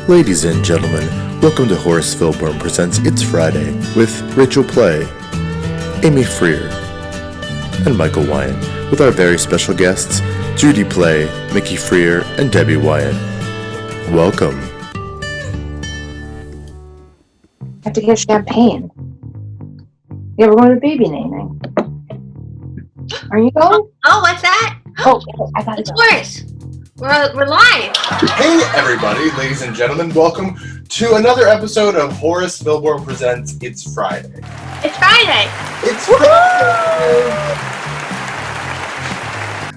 Ladies and gentlemen, welcome to Horace Filbourn Presents It's Friday with Rachel Play, Amy Freer, and Michael Wyan, with our very special guests, Judy Play, Mickey Freer, and Debbie Wyan. Welcome. I have to get champagne. You ever going to baby naming? Are you going? Oh, what's that? Oh, I got it. It's Horace. We're live. Hey everybody, ladies and gentlemen, welcome to another episode of Horace Filbourn Presents It's Friday. It's Friday. It's Friday!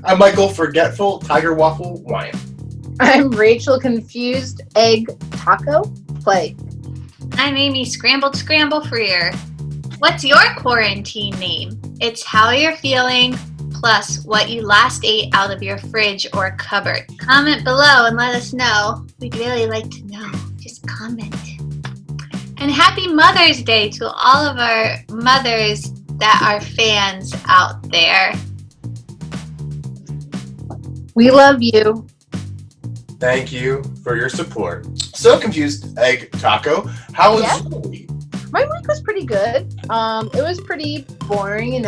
I'm Michael Forgetful Tiger Waffle Wyan. I'm Rachel Confused Egg Taco Play. I'm Amy Scrambled Scramble Freer. What's your quarantine name? It's how you're feeling, plus what you last ate out of your fridge or cupboard. Comment below and let us know. We'd really like to know. Just comment. And happy Mother's Day to all of our mothers that are fans out there. We love you. Thank you for your support. So Confused Egg Taco, how was your week? My week was pretty good. It was pretty boring,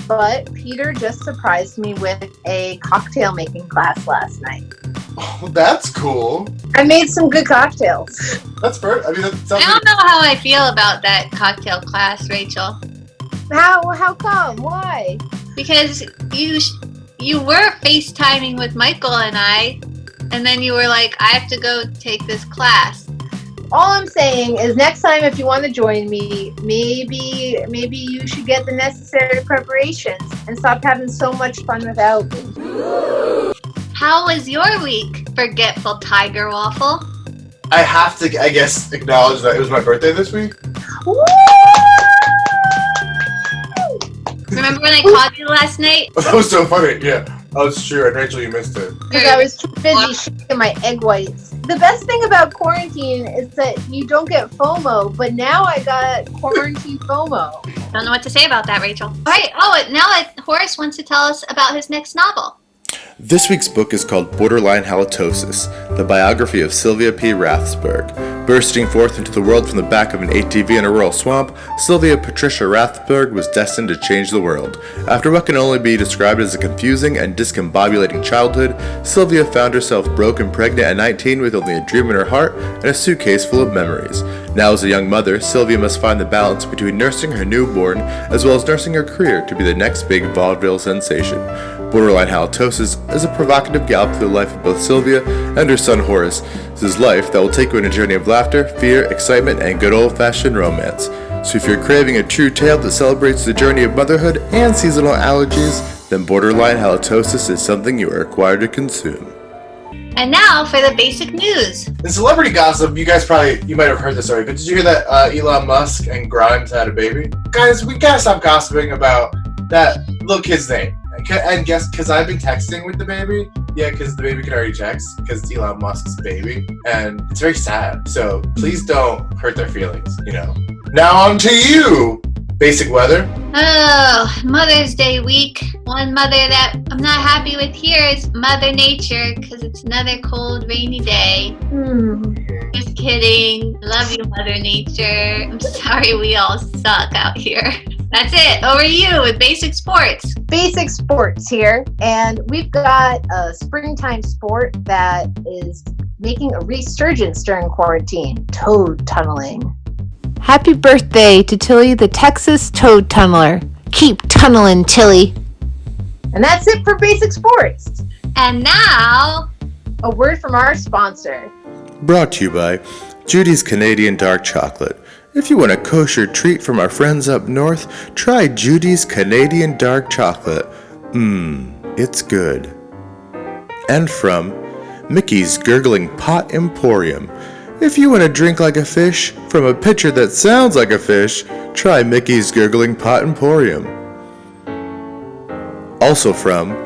but Peter just surprised me with a cocktail making class last night. Oh, that's cool. I made some good cocktails. That's perfect. I mean, that sounds I don't know how I feel about that cocktail class, Rachel. How come? Why? Because you were FaceTiming with Michael and I, and then you were like, I have to go take this class. All I'm saying is next time if you want to join me, maybe you should get the necessary preparations and stop having so much fun without me. How was your week, Forgetful Tiger Waffle? I have to, I guess, acknowledge that it was my birthday this week. Woo! Remember when I called you last night? That was so funny, yeah. Oh, it's true, and Rachel, you missed it. Because I was too busy shaking my egg whites. The best thing about quarantine is that you don't get FOMO, but now I got quarantine FOMO. Don't know what to say about that, Rachel. All right. Oh, now Horace wants to tell us about his next novel. This week's book is called Borderline Halitosis, the biography of Sylvia P. Rathsberg. Bursting forth into the world from the back of an ATV in a rural swamp, Sylvia Patricia Rathsberg was destined to change the world. After what can only be described as a confusing and discombobulating childhood, Sylvia found herself broke and pregnant at 19 with only a dream in her heart and a suitcase full of memories. Now as a young mother, Sylvia must find the balance between nursing her newborn as well as nursing her career to be the next big vaudeville sensation. Borderline Halitosis is a provocative gallop through the life of both Sylvia and her son Horace's life that will take you on a journey of laughter, fear, excitement, and good old-fashioned romance. So if you're craving a true tale that celebrates the journey of motherhood and seasonal allergies, then Borderline Halitosis is something you are required to consume. And now for the basic news. In celebrity gossip, you might have heard this already, but did you hear that Elon Musk and Grimes had a baby? Guys, we gotta stop gossiping about that little kid's name. And guess, because I've been texting with the baby. Yeah, because the baby can already text, because it's Elon Musk's baby. And it's very sad. So please don't hurt their feelings, Now on to you, basic weather. Oh, Mother's Day week. One mother that I'm not happy with here is Mother Nature, because it's another cold, rainy day. Just kidding. Love you, Mother Nature. I'm sorry we all suck out here. That's it. Over to you with basic sports. Basic sports here, and we've got a springtime sport that is making a resurgence during quarantine: toad tunneling. Happy birthday to Tilly the Texas Toad Tunneler. Keep tunneling, Tilly. And that's it for basic sports. And now, a word from our sponsor. Brought to you by Judy's Canadian Dark Chocolate. If you want a kosher treat from our friends up north, try Judy's Canadian Dark Chocolate. It's good. And from Mickey's Gurgling Potemporium. If you want to drink like a fish from a pitcher that sounds like a fish, try Mickey's Gurgling Potemporium. Also from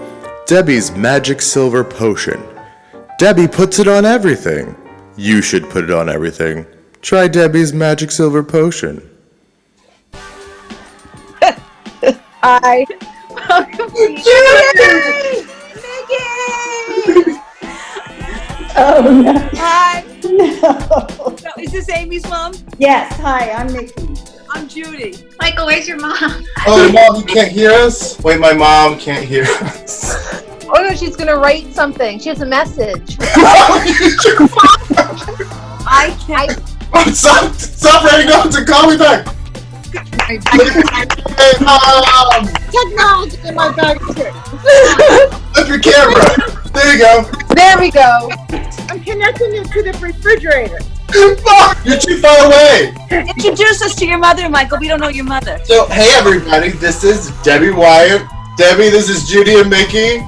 Debbie's Magic Silver Potion. Debbie puts it on everything. You should put it on everything. Try Debbie's Magic Silver Potion. Hi. Welcome to Mickey! Oh no. Hi. No. So is this Amy's mom? Yes, hi, I'm Nikki. I'm Judy. Michael, where's your mom? Oh, Mom, you can't hear us? Wait, my mom can't hear us. Oh no, she's gonna write something. She has a message. I can't. Stop writing notes and call me back. Hey, Mom! Technology in my bag too. Flip your camera. There you go. There we go. I'm connecting it to the refrigerator. Fuck, you're too far away. Introduce us to your mother, Michael. We don't know your mother. So, hey everybody, this is Debbie Wyatt. Debbie, this is Judy and Mickey.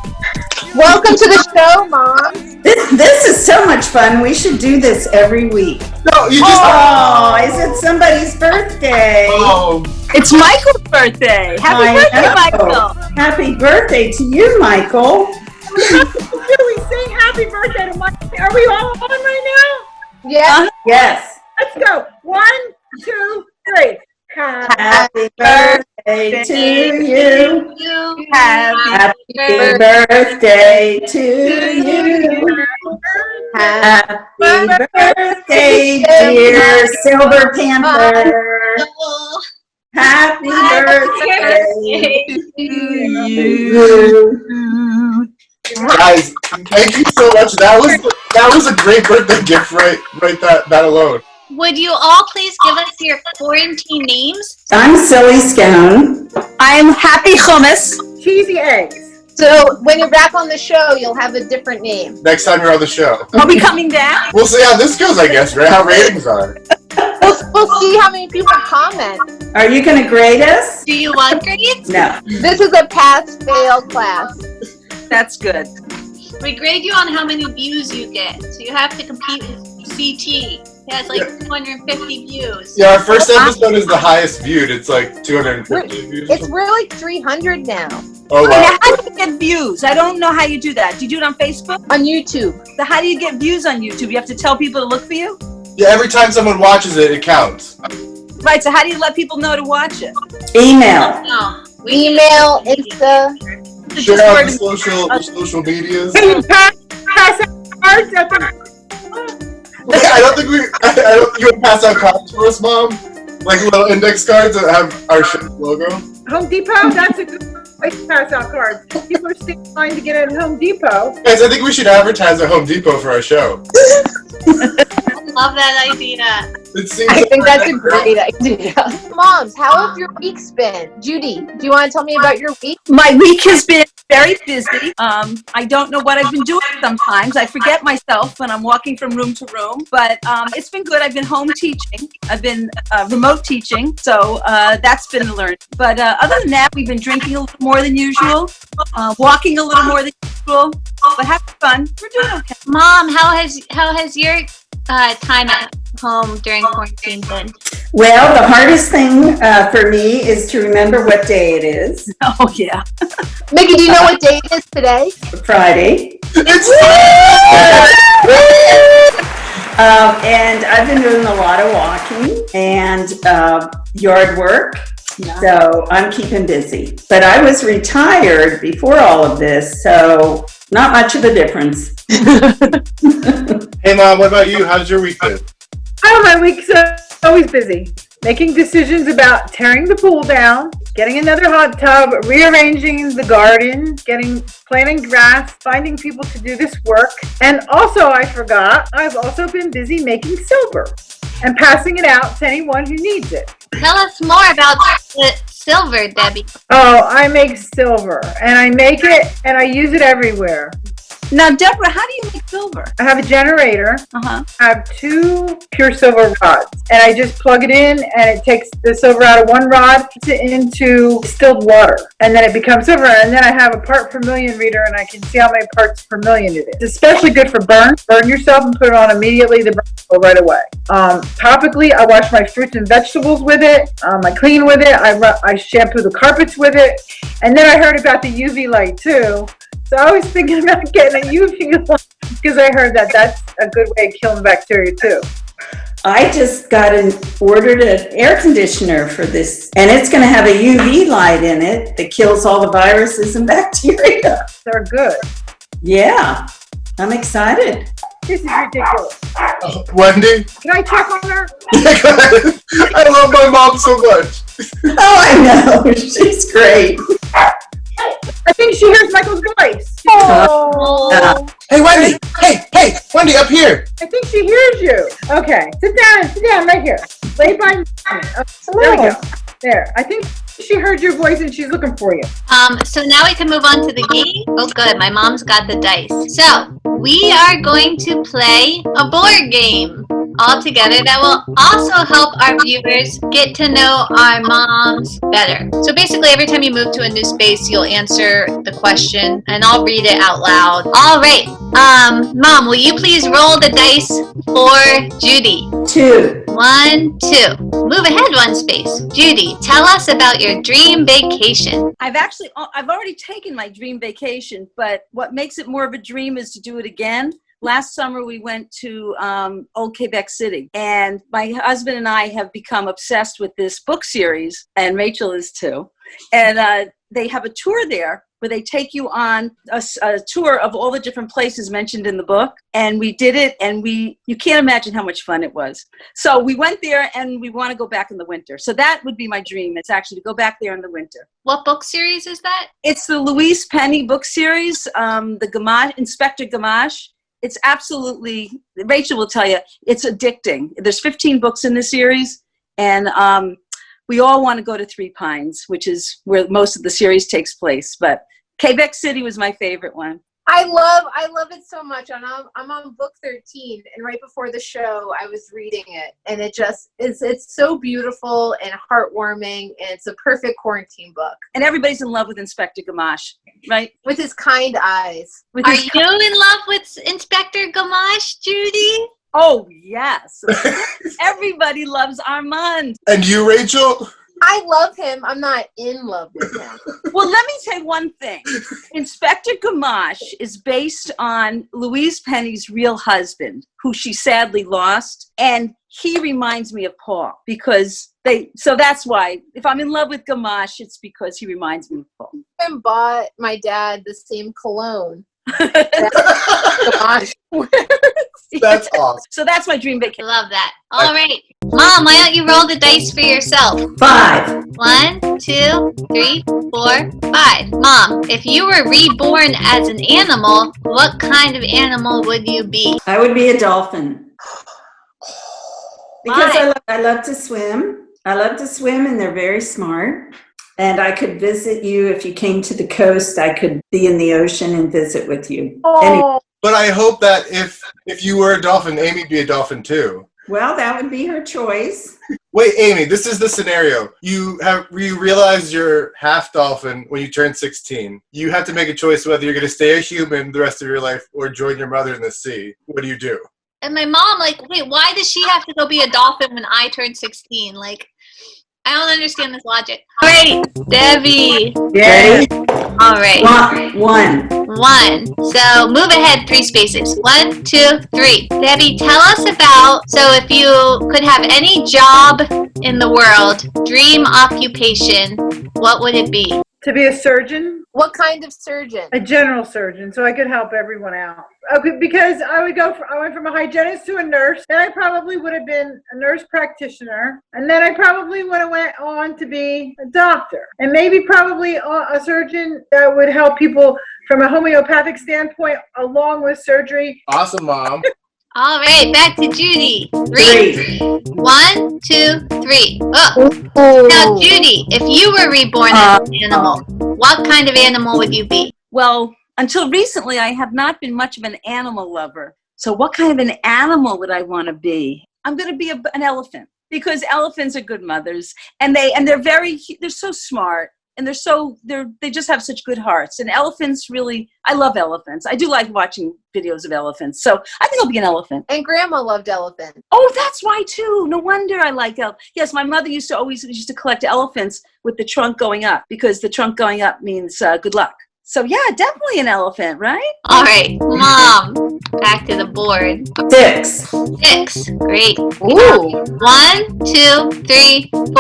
Welcome to the show, Mom. This is so much fun. We should do this every week. No, you just. Oh, is it somebody's birthday? Oh, It's Michael's birthday. Happy I birthday, know. Michael. Happy birthday to you, Michael. Julie, sing happy birthday to Mike. Are we all on right Yeah. Yes. now? Let's go. 1, 2, 3. Happy birthday to you. Happy birthday to you. Happy birthday, dear Silver Panther. Happy birthday to you. guys, thank you so much. That was a great birthday gift, right that alone. Would you all please give us your quarantine names? I'm Silly Scone. I'm Happy Hummus. Cheesy eggs. So when you're back on the show, you'll have a different name. Next time you're on the show. Are we coming back? We'll see how this goes, I guess, right? How ratings are. We'll see how many people comment. Are you going to grade us? Do you want grades? No. This is a pass-fail class. That's good. We grade you on how many views you get. So you have to compete with CT. It has like 250 views. Yeah, our first episode is the highest viewed. It's like 250 views. It's really 300 now Oh, Now, wow. how do you get views? I don't know how you do that. Do you do it on Facebook? on YouTube. So how do you get views on YouTube? You have to tell people to look for you? Yeah, every time someone watches it, it counts. Right, so how do you let people know to watch it? Email. No. Email, Insta. Share out the social medias. Pass out cards at the I don't think you would pass out cards for us, Mom. Like little index cards that have our show's logo. Home Depot. That's a good place to pass out cards. People are staying in line to get at Home Depot. Guys, I think we should advertise at Home Depot for our show. Love that idea. It seems I think like that's a great idea. Moms, how have your weeks been? Judy, do you want to tell me about your week? My week has been very busy. I don't know what I've been doing sometimes. I forget myself when I'm walking from room to room, but it's been good. I've been home teaching. I've been remote teaching, so that's been learned. But other than that, we've been drinking a little more than usual, walking a little more than usual, but having fun. We're doing okay. Mom, how has your time at home during quarantine been? Well, the hardest thing for me is to remember what day it is. Oh, yeah. Mickey, do you know what day it is today? Friday. And I've been doing a lot of walking and yard work. So I'm keeping busy. But I was retired before all of this, so not much of a difference. Hey, Mom, what about you? How's your week been? Oh, my week's always busy. Making decisions about tearing the pool down, getting another hot tub, rearranging the garden, planting grass, finding people to do this work. And also, I forgot, I've also been busy making silver and passing it out to anyone who needs it. Tell us more about the silver, Debbie. Oh, I make silver, and I make it, and I use it everywhere. Now, Deborah, how do you make silver? I have a generator. Uh-huh. I have 2 pure silver rods, and I just plug it in, and it takes the silver out of one rod, puts it into distilled water, and then it becomes silver. And then I have a part per million reader, and I can see how many parts per million it is. It's especially good for burn. Burn yourself and put it on immediately. The burn will go right away. Topically, I wash my fruits and vegetables with it. I clean with it. I shampoo the carpets with it. And then I heard about the UV light too. So I was thinking about getting a UV light because I heard that that's a good way of killing bacteria too. I just ordered an air conditioner for this, and it's going to have a UV light in it that kills all the viruses and bacteria. They're good. Yeah, I'm excited. This is ridiculous. Wendy? Can I check on her? I love my mom so much. Oh, I know. She's great. I think she hears Michael's voice. Oh. Hey, Wendy! Hey, Wendy, up here! I think she hears you. Okay, sit down right here. Lay by me. There we go. There. I think she heard your voice and she's looking for you. So now we can move on to the game. Oh, good. My mom's got the dice. So we are going to play a board game all together that will also help our viewers get to know our moms better. So basically, every time you move to a new space, you'll answer the question and I'll read it out loud. All right. Mom, will you please roll the dice for Judy? 2. 1, 2. Move ahead one space. Judy, tell us about your dream vacation. I've already taken my dream vacation, but what makes it more of a dream is to do it again. Last summer, we went to Old Quebec City, and my husband and I have become obsessed with this book series, and Rachel is too. And they have a tour there where they take you on a tour of all the different places mentioned in the book. And we did it, and you can't imagine how much fun it was. So we went there, and we want to go back in the winter. So that would be my dream. It's actually to go back there in the winter. What book series is that? It's the Louise Penny book series, the Gamache, Inspector Gamache. It's absolutely, Rachel will tell you, it's addicting. There's 15 books in the series, and we all want to go to Three Pines, which is where most of the series takes place. But Quebec City was my favorite one. I love it so much. And I'm on book 13, and right before the show, I was reading it, and it just it's so beautiful and heartwarming, and it's a perfect quarantine book. And everybody's in love with Inspector Gamache, right? With his kind eyes. Are you in love with Inspector Gamache, Judy? Oh, yes. Everybody loves Armand. And you, Rachel? I love him. I'm not in love with him. Well, let me say one thing. Inspector Gamache is based on Louise Penny's real husband, who she sadly lost. And he reminds me of Paul because so that's why if I'm in love with Gamache, it's because he reminds me of Paul. I bought my dad the same cologne. That's awesome. So that's my dream I vacation. love that. All right. Mom, why don't you roll the dice for yourself? 5. 1, 2, 3, 4, 5. Mom, if you were reborn as an animal, what kind of animal would you be? I would be a dolphin. Because Why? I love to swim. I love to swim, and they're very smart. And I could visit you if you came to the coast. I could be in the ocean and visit with you. Oh, But I hope that if you were a dolphin, Amy'd be a dolphin too. Well, that would be her choice. Wait, Amy, this is the scenario. You realize you're half dolphin when you turn 16. You have to make a choice whether you're going to stay a human the rest of your life or join your mother in the sea. What do you do? And my mom, wait, why does she have to go be a dolphin when I turn 16? I don't understand this logic. All right, Debbie. Ready? All right. 1. 1. So move ahead 3 spaces. 1, 2, 3. Debbie, tell us about, so if you could have any job in the world, dream occupation, what would it be? to be a surgeon, What kind of surgeon? a general surgeon, so I could help everyone out. Okay, because I went from a hygienist to a nurse, and I probably would have been a nurse practitioner, and then I probably would have went on to be a doctor, and maybe probably a surgeon that would help people from a homeopathic standpoint, along with surgery. Awesome, Mom. All right, back to Judy. 3. 1, 2, 3. Oh. Now, Judy, if you were reborn as an animal, what kind of animal would you be? Well, until recently, I have not been much of an animal lover. So what kind of an animal would I want to be? I'm going to be an elephant, because elephants are good mothers, and they're so smart, and they just have such good hearts. And elephants really, I love elephants. I do like watching videos of elephants. So I think I'll be an elephant. And Grandma loved elephants. Oh, that's why too. No wonder I like elephants. Yes, my mother used to collect elephants with the trunk going up, because the trunk going up means good luck. So yeah, definitely an elephant, right? All right, Mom, back to the board. 6. 6. Great. Ooh. 1, 2, 3, 4,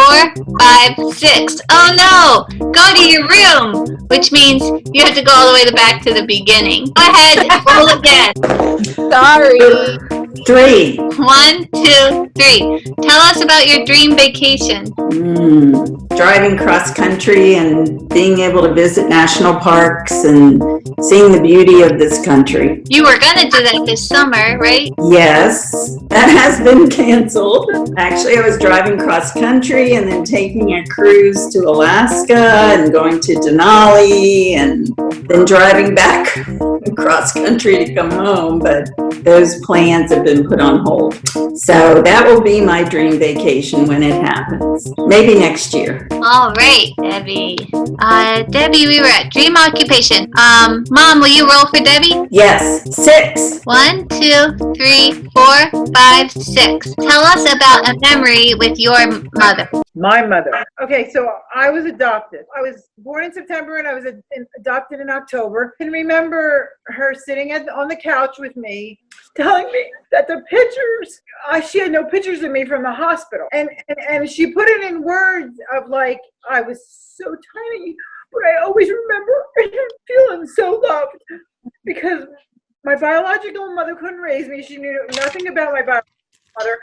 5, 6. Oh no! Go to your room, which means you have to go all the way back to the beginning. Go ahead, roll again. Sorry. 3. 1, 2, 3. Tell us about your dream vacation. Driving cross country and being able to visit national parks and seeing the beauty of this country. You were gonna do that this summer, right? Yes, that has been canceled. Actually, I was driving cross country and then taking a cruise to Alaska and going to Denali and then driving back cross country to come home, but those plans have been put on hold. So that will be my dream vacation when it happens. Maybe next year. All right, Debbie. Debbie, we were at dream occupation. Mom, will you roll for Debbie? Yes, 6. 1, 2, 3, 4, 5, 6. Tell us about a memory with your mother. My mother. Okay, so I was adopted. I was born in September and I was adopted in October. I can remember her sitting on the couch with me, telling me that the pictures, she had no pictures of me from the hospital. And she put it in words of like, I was so tiny, but I always remember feeling so loved because my biological mother couldn't raise me. She knew nothing about my biological mother.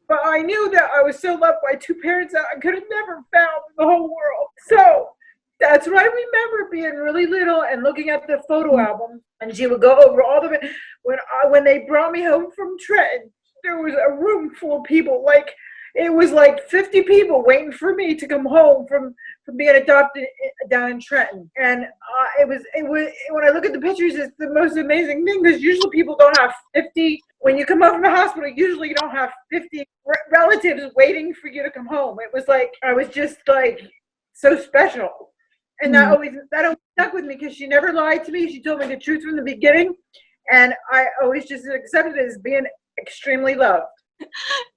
But I knew that I was so loved by two parents that I could have never found in the whole world. So that's what I remember, being really little and looking at the photo album. And she would go over all the, when they brought me home from Trenton, there was a room full of people. Like, it was like 50 people waiting for me to come home from being adopted down in Trenton. And it was when I look at the pictures, it's the most amazing thing because usually people don't have 50. When you come home from the hospital, usually you don't have 50 relatives waiting for you to come home. It was like, I was just like so special. And that always stuck with me because she never lied to me. She told me the truth from the beginning. And I always just accepted it as being extremely loved.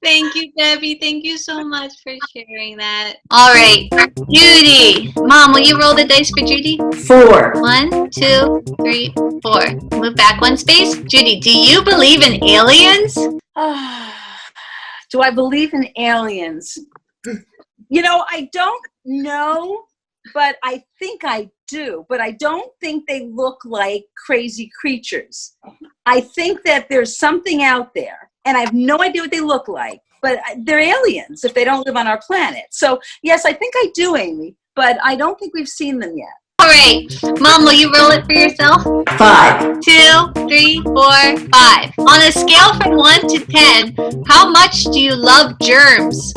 Thank you, Debbie. Thank you so much for sharing that. All right, Judy. Mom, will you roll the dice for Judy? 4. 1, 2, 3, 4. Move back one space. Judy, do you believe in aliens? Do I believe in aliens? You know, I don't know, but I think I do. But I don't think they look like crazy creatures. I think that there's something out there. And I have no idea what they look like, but they're aliens if they don't live on our planet. So, yes, I think I do, Amy, but I don't think we've seen them yet. All right. Mom, will you roll it for yourself? 5. 2, 3, 4, 5. On a scale from 1 to 10, how much do you love germs?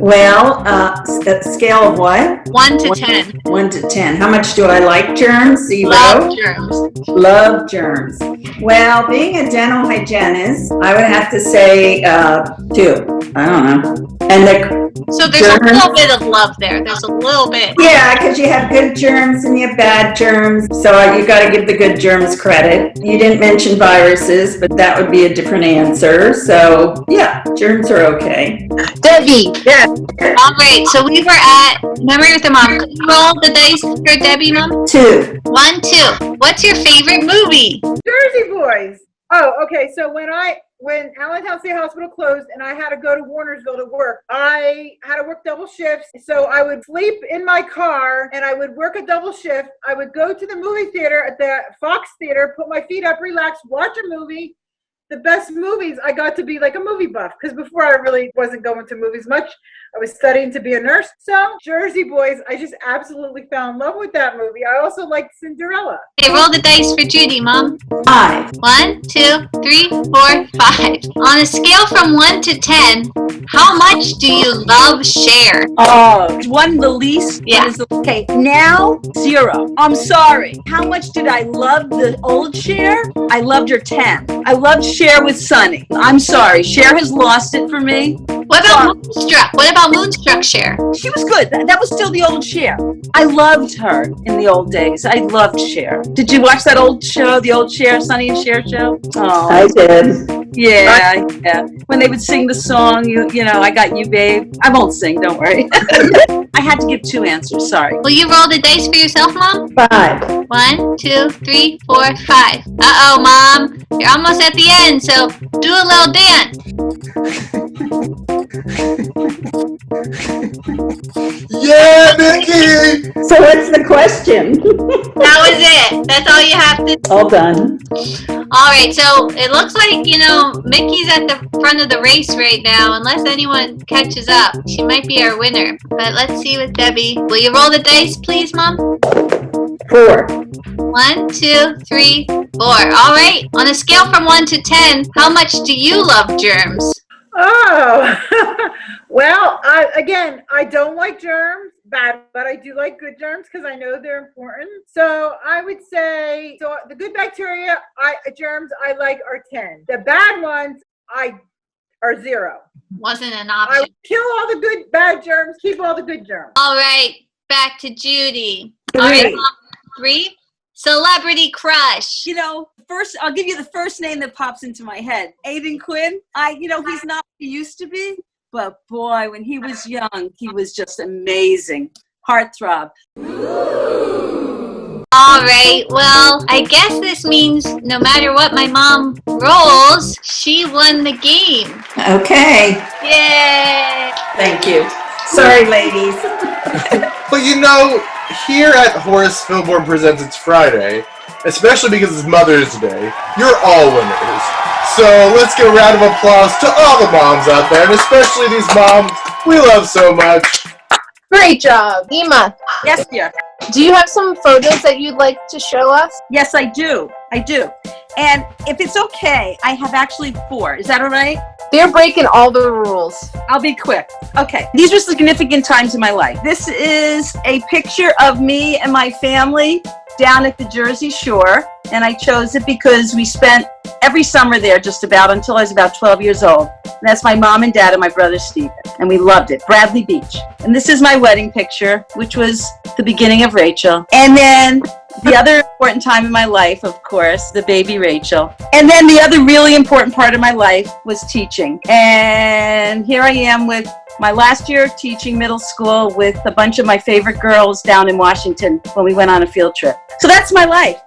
Well, a scale of what? 1 to 10. 1 to 10. How much do I like germs? Zero. Love germs. Love germs. Well, being a dental hygienist, I would have to say 2. I don't know. And so there's a little bit of love there. There's a little bit. Yeah, because you have good germs and you have bad germs. So you got to give the good germs credit. You didn't mention viruses, but that would be a different answer. So yeah, germs are okay. Debbie. Yeah. All right, so we were at Memory with the Mom. Could you roll the dice for Debbie, Mom? 2. 1, 2. What's your favorite movie? Jersey Boys. Oh, okay. So when Allentown State Hospital closed and I had to go to Warnersville to work, I had to work double shifts. So I would sleep in my car and I would work a double shift. I would go to the movie theater at the Fox Theater, put my feet up, relax, watch a movie. The best movies, I got to be like a movie buff because before I really wasn't going to movies much. I was studying to be a nurse. So Jersey Boys, I just absolutely fell in love with that movie. I also liked Cinderella. Okay, roll the dice for Judy, Mom. 5. 1, 2, 3, 4, 5. On a scale from 1 to 10, how much do you love Cher? Oh, one the least? Yeah. Okay, now 0. I'm sorry. How much did I love the old Cher? I loved her 10. I loved Cher with Sunny. I'm sorry. Cher has lost it for me. What about Moonstruck? What about Moonstruck Cher? She was good. That was still the old Cher. I loved her in the old days. I loved Cher. Did you watch that old show, the old Cher, Sunny and Cher show? Oh, I did. Yeah. When they would sing the song, you know, I got you, babe. I won't sing, don't worry. I had to give 2 answers, sorry. Will you roll the dice for yourself, Mom? 5. 1, 2, 3, 4, 5. Uh-oh, Mom. You're almost at the end, so do a little dance. Yeah, Nikki! So what's the question? That was it. That's all you have to. All done. All right. So it looks like, Mickey's at the front of the race right now. Unless anyone catches up, she might be our winner. But let's see with Debbie. Will you roll the dice, please, Mom? 4. 1, 2, 3, 4. All right. On a scale from 1 to 10, how much do you love germs? Oh, well, I don't like germs, but I do like good germs because I know they're important. So I would say, the good bacteria, germs I like are 10. The bad ones, are 0. Wasn't an I option. would kill all the good, bad germs, keep all the good germs. All right. Back to Judy. 3. All right, Mom. 3. Celebrity crush. First, I'll give you the first name that pops into my head. Aiden Quinn. He's not what he used to be, but boy, when he was young, he was just amazing. Heartthrob. All right. Well, I guess this means no matter what my mom rolls, she won the game. Okay. Yay! Thank you. Sorry, ladies. But here at Horace Filbourn Presents It's Friday, especially because it's Mother's Day, you're all winners. So let's give a round of applause to all the moms out there, and especially these moms we love so much. Great job. Ema, Yes, dear. do you have some photos that you'd like to show us? Yes, I do. And if it's okay, I have actually 4. Is that all right? They're breaking all the rules. I'll be quick. Okay. These were significant times in my life. This is a picture of me and my family down at the Jersey Shore. And I chose it because we spent every summer there just about until I was about 12 years old. And that's my mom and dad and my brother Stephen. And we loved it. Bradley Beach. And this is my wedding picture, which was the beginning of Rachel. And then the other important time in my life, of course, the baby Rachel. And then the other really important part of my life was teaching. And here I am with my last year of teaching middle school with a bunch of my favorite girls down in Washington when we went on a field trip. So that's my life.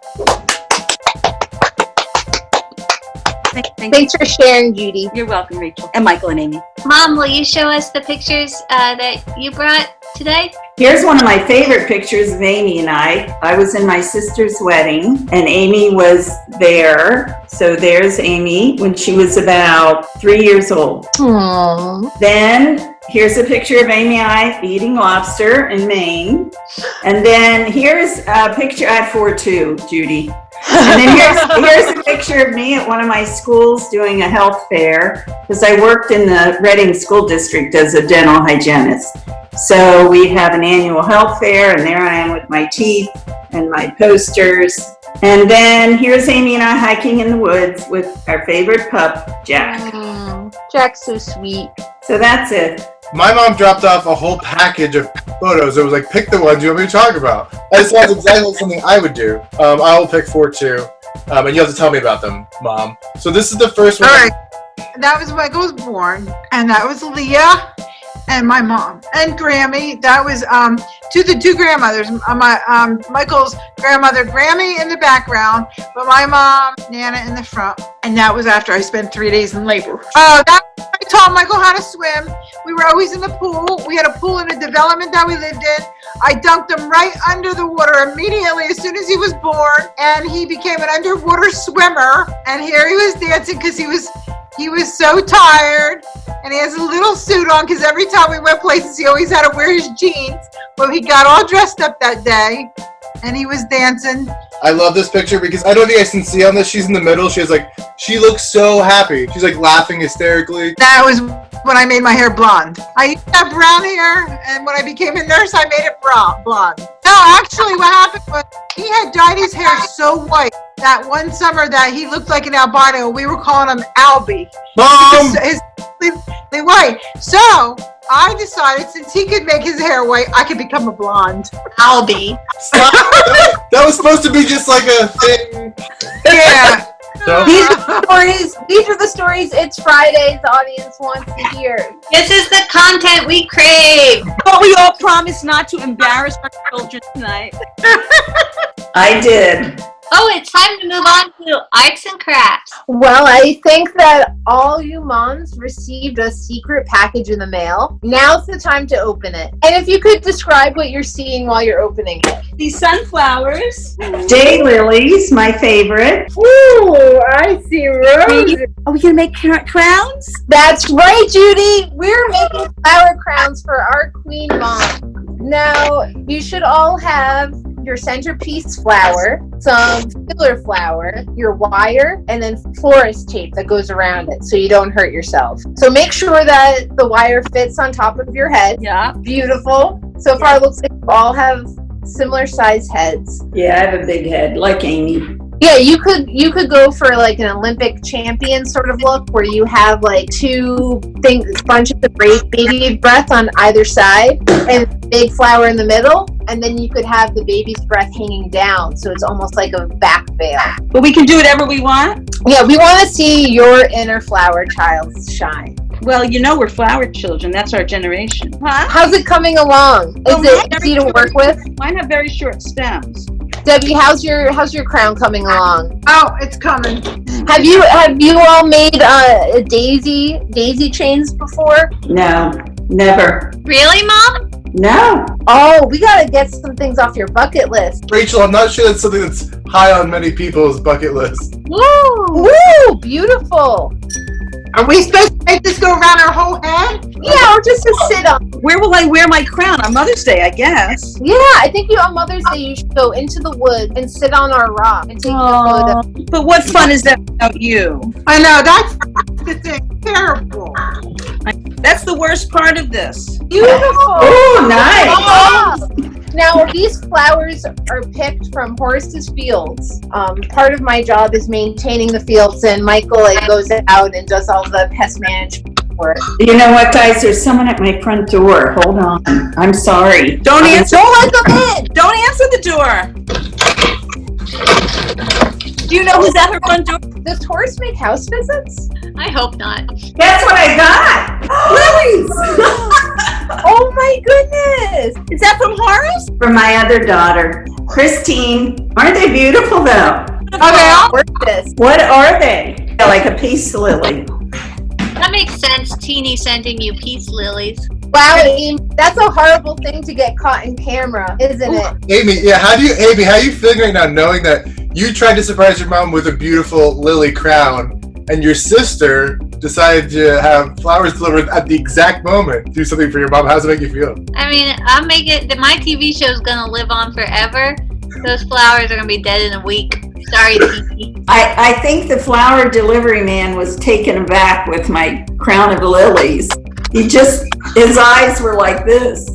Thanks for sharing, Judy. You're welcome, Rachel. And Michael and Amy. Mom, will you show us the pictures that you brought today? Here's one of my favorite pictures of Amy and I. I was in my sister's wedding, and Amy was there. So there's Amy when she was about 3 years old. Aww. Then here's a picture of Amy and I eating lobster in Maine. And then here's a picture, I had 4 too, Judy. And then here's a picture of me at one of my schools doing a health fair, because I worked in the Reading School District as a dental hygienist. So we'd have an annual health fair, and there I am with my teeth and my posters. And then here's Amy and I hiking in the woods with our favorite pup, Jack. Jack's so sweet. So that's it. My mom dropped off a whole package of photos. It was like, pick the ones you want me to talk about. And it sounds exactly like something I would do. I will pick 4 too. And you have to tell me about them, Mom. So this is the first one. All right. That was Michael was born, and that was Leah and my mom and Grammy. That was to the 2 grandmothers. Michael's grandmother Grammy in the background, but my mom Nana in the front. And that was after I spent 3 days in labor. I taught Michael how to swim. We were always in the pool. We had a pool in a development that we lived in. I dunked him right under the water immediately as soon as he was born, and he became an underwater swimmer. And here he was dancing because he was so tired, and he has a little suit on because every time we went places, he always had to wear his jeans. But he got all dressed up that day, and he was dancing. I love this picture because I don't think you guys can see on this. She's in the middle. She looks so happy. She's like laughing hysterically. That was when I made my hair blonde. I used to have brown hair, and when I became a nurse, I made it blonde. No, actually, what happened was he had dyed his hair so white that one summer that he looked like an albino. We were calling him Albie. Mom! They white. So I decided since he could make his hair white, I could become a blonde. Albie. That was supposed to be just like a thing. Yeah. So, These are the stories It's Fridays the audience wants to hear. This is the content we crave. But we all promised not to embarrass our children tonight. I did. Oh, it's time to move on to arts and crafts. Well, I think that all you moms received a secret package in the mail. Now's the time to open it. And if you could describe what you're seeing while you're opening it. These sunflowers. Daylilies, my favorite. Ooh, I see roses. Are we gonna make crowns? That's right, Judy. We're making flower crowns for our queen mom. Now, you should all have your centerpiece flower, some filler flower, your wire, and then florist tape that goes around it so you don't hurt yourself. So make sure that the wire fits on top of your head. Yeah. Beautiful. So far, it looks like you all have similar size heads. Yeah, I have a big head, like Amy. Yeah, you could go for like an Olympic champion sort of look where you have like two bunches of baby breath on either side and big flower in the middle, and then you could have the baby's breath hanging down, so it's almost like a back veil. But we can do whatever we want. Yeah, we want to see your inner flower child shine. Well, you know we're flower children. That's our generation. Huh? How's it coming along? Is it easy to work with? Mine have very short stems. Debbie, how's your crown coming along? Oh, it's coming. Have you all made daisy chains before? No, never. Really, Mom? No. Oh, we gotta get some things off your bucket list. Rachel, I'm not sure that's something that's high on many people's bucket list. Woo! Woo! Beautiful. Are we supposed to make this go around our whole head? Yeah, or just to sit on. Where will I wear my crown? On Mother's Day, I guess. Yeah, I think on Mother's Day you should go into the woods and sit on our rock and take a photo. But what fun is that without you? I know, that's the thing. Terrible. That's the worst part of this. Beautiful. Oh, nice. Oh. Now, these flowers are picked from Horace's fields. Part of my job is maintaining the fields, and Michael goes out and does all the pest management work. You know what, guys? There's someone at my front door. Hold on. I'm sorry. Don't answer. Don't let them in. Don't answer the door. Do you know who's at her front door? Does Horace make house visits? I hope not. Guess what I got? Lilies! Oh my goodness! Is that from Horace? For my other daughter, Christine. Aren't they beautiful, though? Okay, I'll work this. What are they? They're like a peace lily. That makes sense, Teeny sending you peace lilies. Wow, Amy, that's a horrible thing to get caught in camera, isn't it? Amy, how are you feeling right now knowing that you tried to surprise your mom with a beautiful lily crown and your sister decided to have flowers delivered at the exact moment? Do something for your mom. How does it make you feel? I mean, my TV show's gonna live on forever. Those flowers are gonna be dead in a week. Sorry, Teeny. I think the flower delivery man was taken aback with my crown of lilies. His eyes were like this.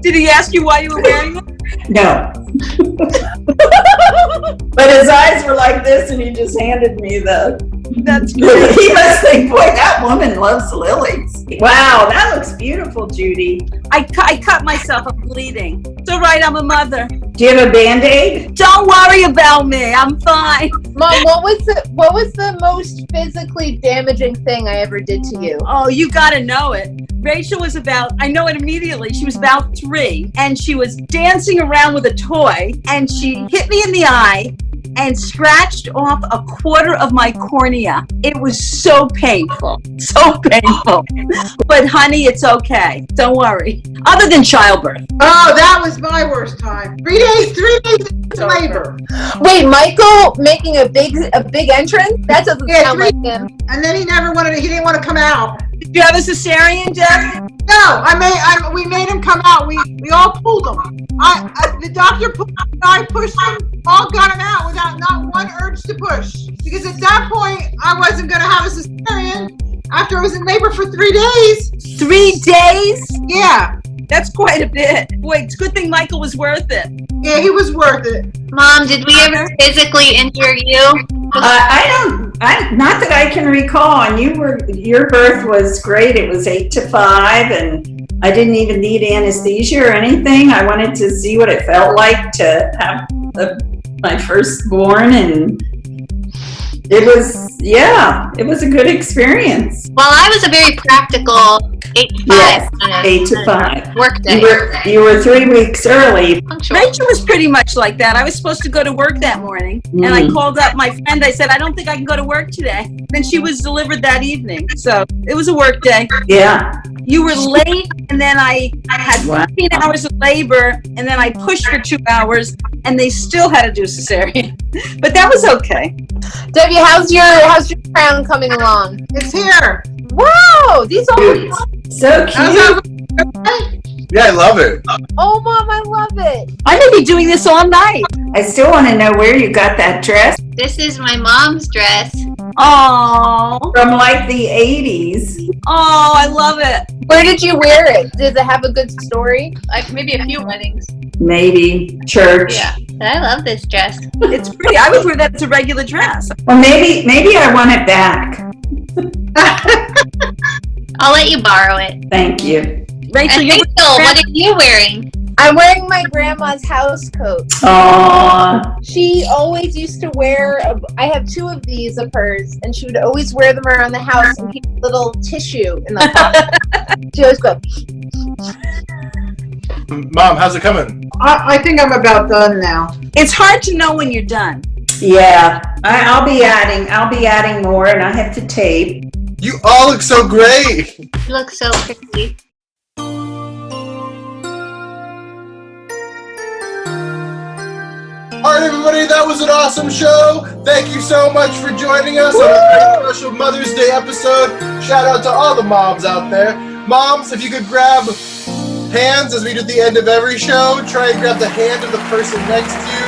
Did he ask you why you were wearing them? No. But his eyes were like this, and he just handed me That's lily. He must think, boy, that woman loves lilies. Wow, that looks beautiful, Judy. I cut myself. I'm bleeding. It's all right. I'm a mother. Do you have a Band-Aid? Don't worry about me. I'm fine. Mom, what was the most physically damaging thing I ever did to you? Oh, you gotta know it. Rachel was I know it immediately. She was about 3, and she was dancing around with a toy, and she hit me in the eye and scratched off a quarter of my cornea. It was so painful. So painful. But honey, it's okay. Don't worry. Other than childbirth. Oh, that was my worst time. 3 days into labor. Wait, Michael making a big entrance? That doesn't sound like him. And then he didn't want to come out. Did you have a cesarean, Jeff? No, we made him come out. We all pulled him. The doctor pushed him, all got him out without not one urge to push. Because at that point, I wasn't going to have a cesarean after I was in labor for 3 days. 3 days? Yeah. That's quite a bit. Boy, it's a good thing Michael was worth it. Yeah, he was worth it. Mom, did we ever physically injure you? Not that I can recall. And your birth was great. It was 8 to 5, and I didn't even need anesthesia or anything. I wanted to see what it felt like to have my firstborn, and it was a good experience. Well, I was a very practical 8 to 5. Yes, on a- 8 to on a 5. Work day. You were 3 weeks early. Punctual. Rachel was pretty much like that. I was supposed to go to work that morning, and I called up my friend. I said, I don't think I can go to work today. Then she was delivered that evening. So it was a work day. Yeah. You were late, and then I had Wow. 15 hours of labor, and then I pushed for 2 hours, and they still had to do cesarean. But that was okay. Debbie, how's your crown coming along? It's here. Wow, these are So cute. Yeah, I love it. oh Mom, I love it. I may be doing this all night. I still want to know where you got that dress This is my mom's dress. Oh, from, like the 80s. oh, I love it. Where did you wear it? Does it have a good story? Like maybe a few weddings. Maybe church. Yeah. But I love this dress. It's pretty. I would wear that as a regular dress. Well, maybe I want it back. I'll let you borrow it. Thank you. Rachel, And you Rachel, what are you wearing? I'm wearing my grandma's house coat. Aww. She always used to wear, I have 2 of these of hers, and she would always wear them around the house and keep a little tissue in the pocket. She always go, Mom, how's it coming? I think I'm about done now. It's hard to know when you're done. Yeah. I'll be adding more, and I have to tape. You all look so great. You look so pretty. All right, everybody, that was an awesome show. Thank you so much for joining us on a very special Mother's Day episode. Shout out to all the moms out there. Moms, if you could grab hands as we do at the end of every show, try and grab the hand of the person next to you.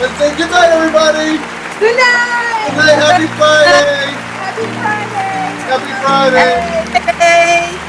And say good night, everybody. good night! Good night. Happy Friday. Happy Friday! Happy Friday. Hey.